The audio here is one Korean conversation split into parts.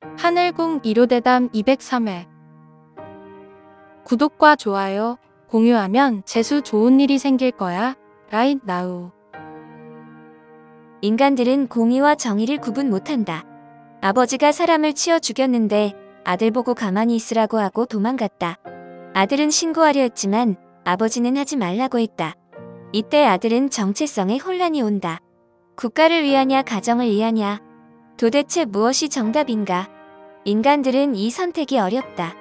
하늘궁 1호대담 203회. 구독과 좋아요, 공유하면 재수 좋은 일이 생길 거야. Right now. 인간들은 공의와 정의를 구분 못한다. 아버지가 사람을 치어 죽였는데 아들 보고 가만히 있으라고 하고 도망갔다. 아들은 신고하려 했지만 아버지는 하지 말라고 했다. 이때 아들은 정체성에 혼란이 온다. 국가를 위하냐 가정을 위하냐. 도대체 무엇이 정답인가? 인간들은 이 선택이 어렵다.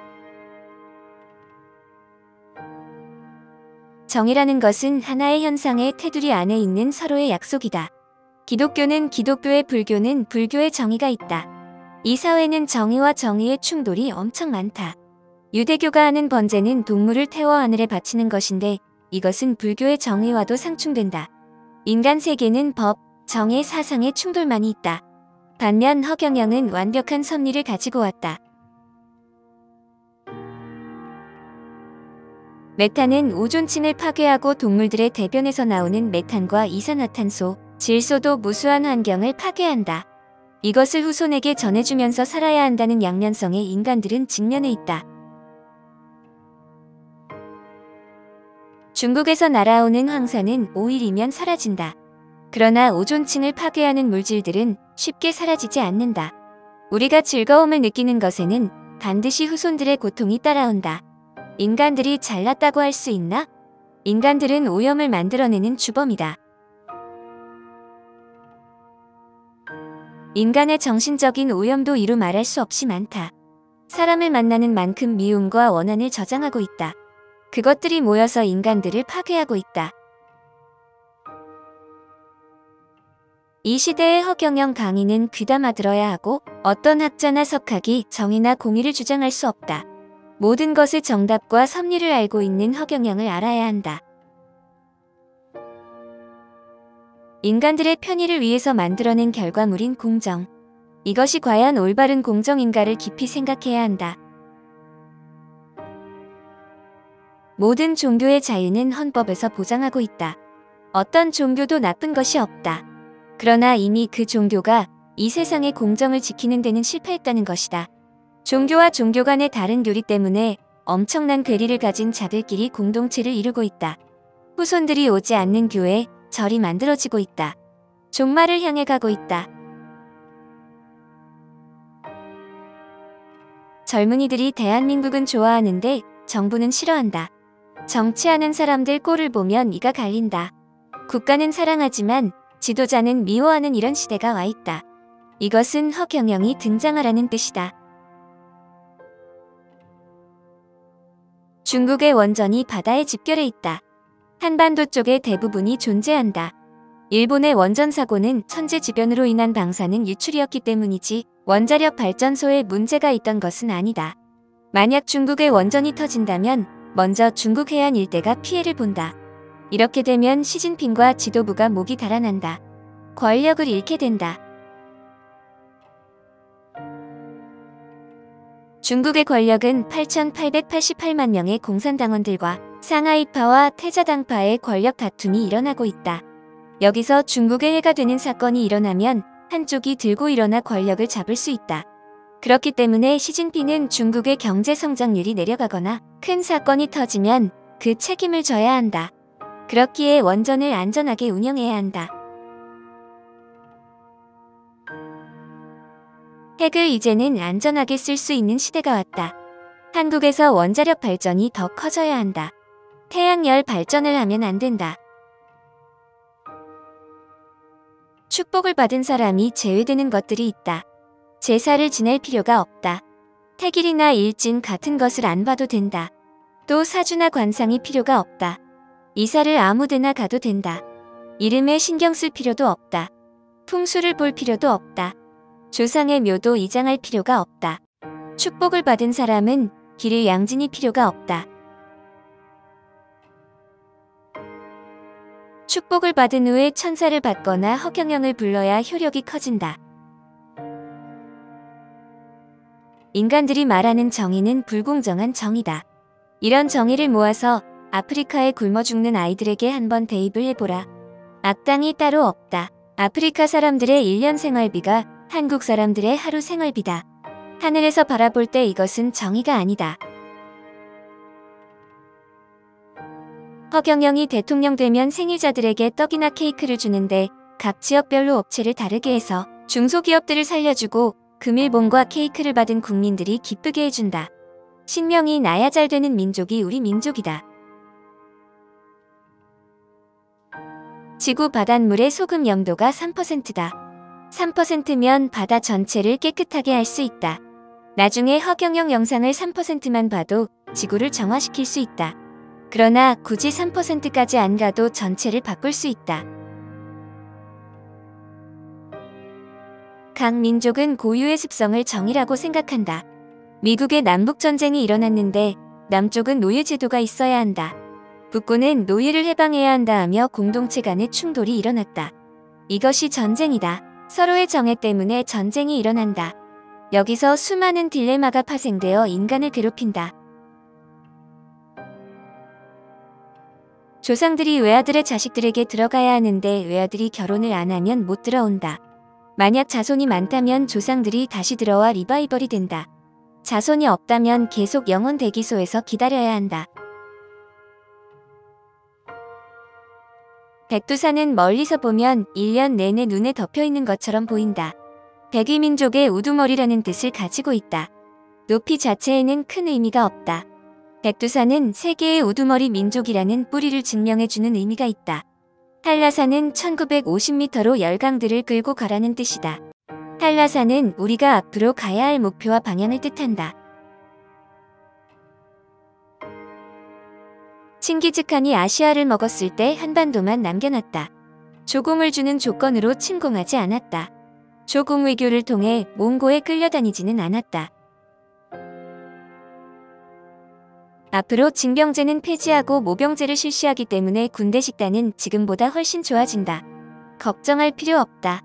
정의라는 것은 하나의 현상의 테두리 안에 있는 서로의 약속이다. 기독교는 기독교의, 불교는 불교의 정의가 있다. 이 사회는 정의와 정의의 충돌이 엄청 많다. 유대교가 하는 번제는 동물을 태워 하늘에 바치는 것인데 이것은 불교의 정의와도 상충된다. 인간 세계는 법, 정의, 사상의 충돌만이 있다. 반면 허경영은 완벽한 섭리를 가지고 왔다. 메탄은 오존층을 파괴하고 동물들의 대변에서 나오는 메탄과 이산화탄소, 질소도 무수한 환경을 파괴한다. 이것을 후손에게 전해주면서 살아야 한다는 양면성에 인간들은 직면해 있다. 중국에서 날아오는 황사는 5일이면 사라진다. 그러나 오존층을 파괴하는 물질들은 쉽게 사라지지 않는다. 우리가 즐거움을 느끼는 것에는 반드시 후손들의 고통이 따라온다. 인간들이 잘났다고 할 수 있나? 인간들은 오염을 만들어내는 주범이다. 인간의 정신적인 오염도 이루 말할 수 없이 많다. 사람을 만나는 만큼 미움과 원한을 저장하고 있다. 그것들이 모여서 인간들을 파괴하고 있다. 이 시대의 허경영 강의는 귀담아 들어야 하고 어떤 학자나 석학이 정의나 공의를 주장할 수 없다. 모든 것의 정답과 섭리를 알고 있는 허경영을 알아야 한다. 인간들의 편의를 위해서 만들어낸 결과물인 공정. 이것이 과연 올바른 공정인가를 깊이 생각해야 한다. 모든 종교의 자유는 헌법에서 보장하고 있다. 어떤 종교도 나쁜 것이 없다. 그러나 이미 그 종교가 이 세상의 공정을 지키는 데는 실패했다는 것이다. 종교와 종교 간의 다른 교리 때문에 엄청난 괴리를 가진 자들끼리 공동체를 이루고 있다. 후손들이 오지 않는 교회, 절이 만들어지고 있다. 종말을 향해 가고 있다. 젊은이들이 대한민국은 좋아하는데 정부는 싫어한다. 정치하는 사람들 꼴을 보면 이가 갈린다. 국가는 사랑하지만 지도자는 미워하는 이런 시대가 와 있다. 이것은 허경영이 등장하라는 뜻이다. 중국의 원전이 바다에 집결해 있다. 한반도 쪽의 대부분이 존재한다. 일본의 원전 사고는 천재지변으로 인한 방사능 유출이었기 때문이지 원자력 발전소에 문제가 있던 것은 아니다. 만약 중국의 원전이 터진다면 먼저 중국 해안 일대가 피해를 본다. 이렇게 되면 시진핑과 지도부가 목이 달아난다. 권력을 잃게 된다. 중국의 권력은 8,888만 명의 공산당원들과 상하이파와 태자당파의 권력 다툼이 일어나고 있다. 여기서 중국의 해가 되는 사건이 일어나면 한쪽이 들고 일어나 권력을 잡을 수 있다. 그렇기 때문에 시진핑은 중국의 경제 성장률이 내려가거나 큰 사건이 터지면 그 책임을 져야 한다. 그렇기에 원전을 안전하게 운영해야 한다. 핵을 이제는 안전하게 쓸 수 있는 시대가 왔다. 한국에서 원자력 발전이 더 커져야 한다. 태양열 발전을 하면 안 된다. 축복을 받은 사람이 제외되는 것들이 있다. 제사를 지낼 필요가 없다. 태길이나 일진 같은 것을 안 봐도 된다. 또 사주나 관상이 필요가 없다. 이사를 아무데나 가도 된다. 이름에 신경 쓸 필요도 없다. 풍수를 볼 필요도 없다. 조상의 묘도 이장할 필요가 없다. 축복을 받은 사람은 길을 양진이 필요가 없다. 축복을 받은 후에 천사를 받거나 허경영을 불러야 효력이 커진다. 인간들이 말하는 정의는 불공정한 정의다. 이런 정의를 모아서 아프리카에 굶어 죽는 아이들에게 한번 대입을 해보라. 악당이 따로 없다. 아프리카 사람들의 1년 생활비가 한국 사람들의 하루 생활비다. 하늘에서 바라볼 때 이것은 정의가 아니다. 허경영이 대통령 되면 생일자들에게 떡이나 케이크를 주는데 각 지역별로 업체를 다르게 해서 중소기업들을 살려주고 금일봉과 케이크를 받은 국민들이 기쁘게 해준다. 신명이 나야 잘 되는 민족이 우리 민족이다. 지구 바닷물의 소금 염도가 3%다. 3%면 바다 전체를 깨끗하게 할 수 있다. 나중에 허경영 영상을 3%만 봐도 지구를 정화시킬 수 있다. 그러나 굳이 3%까지 안 가도 전체를 바꿀 수 있다. 각 민족은 고유의 습성을 정의라고 생각한다. 미국의 남북전쟁이 일어났는데 남쪽은 노예제도가 있어야 한다. 북군은 노예를 해방해야 한다 하며 공동체 간의 충돌이 일어났다. 이것이 전쟁이다. 서로의 정해 때문에 전쟁이 일어난다. 여기서 수많은 딜레마가 파생되어 인간을 괴롭힌다. 조상들이 외아들의 자식들에게 들어가야 하는데 외아들이 결혼을 안 하면 못 들어온다. 만약 자손이 많다면 조상들이 다시 들어와 리바이벌이 된다. 자손이 없다면 계속 영혼 대기소에서 기다려야 한다. 백두산은 멀리서 보면 1년 내내 눈에 덮여있는 것처럼 보인다. 백위민족의 우두머리라는 뜻을 가지고 있다. 높이 자체에는 큰 의미가 없다. 백두산은 세계의 우두머리 민족이라는 뿌리를 증명해주는 의미가 있다. 한라산은 1950m로 열강들을 끌고 가라는 뜻이다. 한라산은 우리가 앞으로 가야 할 목표와 방향을 뜻한다. 칭기즈칸이 아시아를 먹었을 때 한반도만 남겨놨다. 조공을 주는 조건으로 침공하지 않았다. 조공 외교를 통해 몽고에 끌려다니지는 않았다. 앞으로 징병제는 폐지하고 모병제를 실시하기 때문에 군대 식단은 지금보다 훨씬 좋아진다. 걱정할 필요 없다.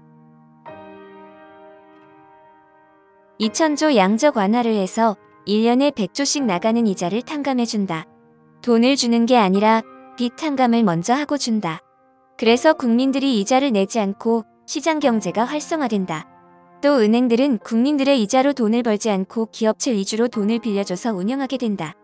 2000조 양적 완화를 해서 1년에 100조씩 나가는 이자를 탕감해준다. 돈을 주는 게 아니라 빚 탕감을 먼저 하고 준다. 그래서 국민들이 이자를 내지 않고 시장 경제가 활성화된다. 또 은행들은 국민들의 이자로 돈을 벌지 않고 기업체 위주로 돈을 빌려줘서 운영하게 된다.